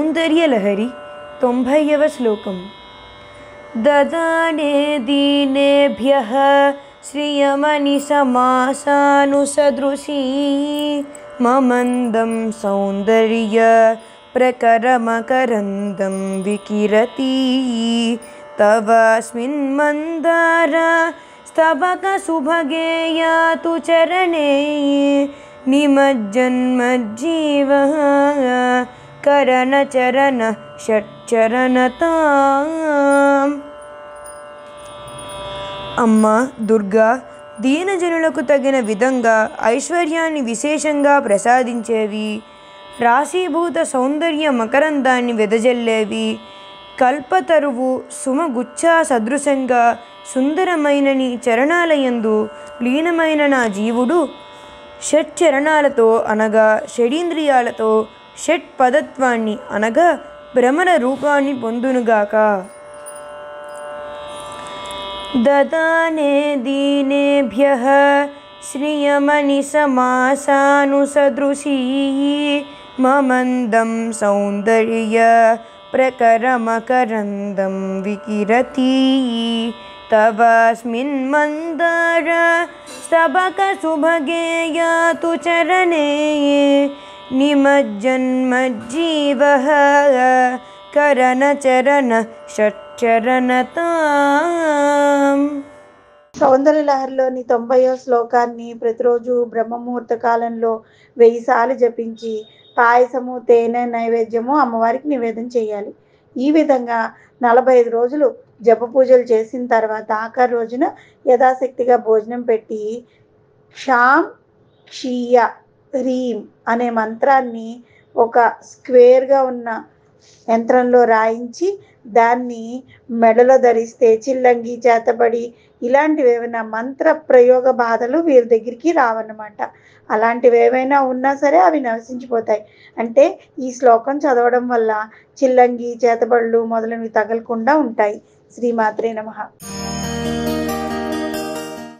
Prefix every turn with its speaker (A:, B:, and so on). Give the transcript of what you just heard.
A: సౌందర్యలహరి 90వ శ్లోకం. దదానే దీనేభ్యః శ్రియమణి సమాసానుసదృశీ మమందం సౌందర్య ప్రకరమకరందం వికిరతి తవాస్మిన్ మందార స్తబక సుభగేయాతు చరణే నిమజ్జన్మజ్జీవః కరణ చరణ షట్చరణతాం. అమ్మ దుర్గా, దీనజనులకు తగిన విధంగా ఐశ్వర్యాన్ని విశేషంగా ప్రసాదించేవి, రాశీభూత సౌందర్య మకరందాన్ని వెదజల్లేవి, కల్పతరువు సుమగుచ్చా సదృశంగా సుందరమైన నీ చరణాలయందు లీనమైన నా జీవుడు షట్చరణాలతో అనగా షడీంద్రియాలతో షట్పదత్వాన్ని అనగా భ్రమణ రూపాన్ని పొందునుగాక. దదానే దీనేభ్యః శ్రియమణి సమాసానుసదృశీ మమందం సౌందర్య ప్రకరమకరందం వికిరతి తవాస్మిన్ మందార స్తబక సుభగేయాతు చరణే నిమజ్జన్మజ్జీవః కరణ చరణ షట్చరణతాం.
B: సౌందర్య లహరిలోని 90వ శ్లోకాన్ని ప్రతిరోజు బ్రహ్మముహూర్త కాలంలో 1000 సార్లు జపించి పాయసము, తేనె నైవేద్యము అమ్మవారికి నివేదన చేయాలి. ఈ విధంగా 45 రోజులు జప పూజలు చేసిన తర్వాత ఆఖరి రోజున యథాశక్తిగా భోజనం పెట్టి షాం క్షీయ హ్రీం అనే మంత్రాన్ని ఒక స్క్వేర్గా ఉన్న యంత్రంలో రాయించి దాన్ని మెడలో ధరిస్తే చిల్లంగి, చేతబడి ఇలాంటివి ఏమైనా మంత్ర ప్రయోగ బాధలు వీరి దగ్గరికి రావన్నమాట. అలాంటివి ఏమైనా ఉన్నా సరే అవి నశించిపోతాయి. అంటే ఈ శ్లోకం చదవడం వల్ల చిల్లంగి, చేతబడులు మొదలైనవి తగలకుండా ఉంటాయి. శ్రీమాత్రే నమః.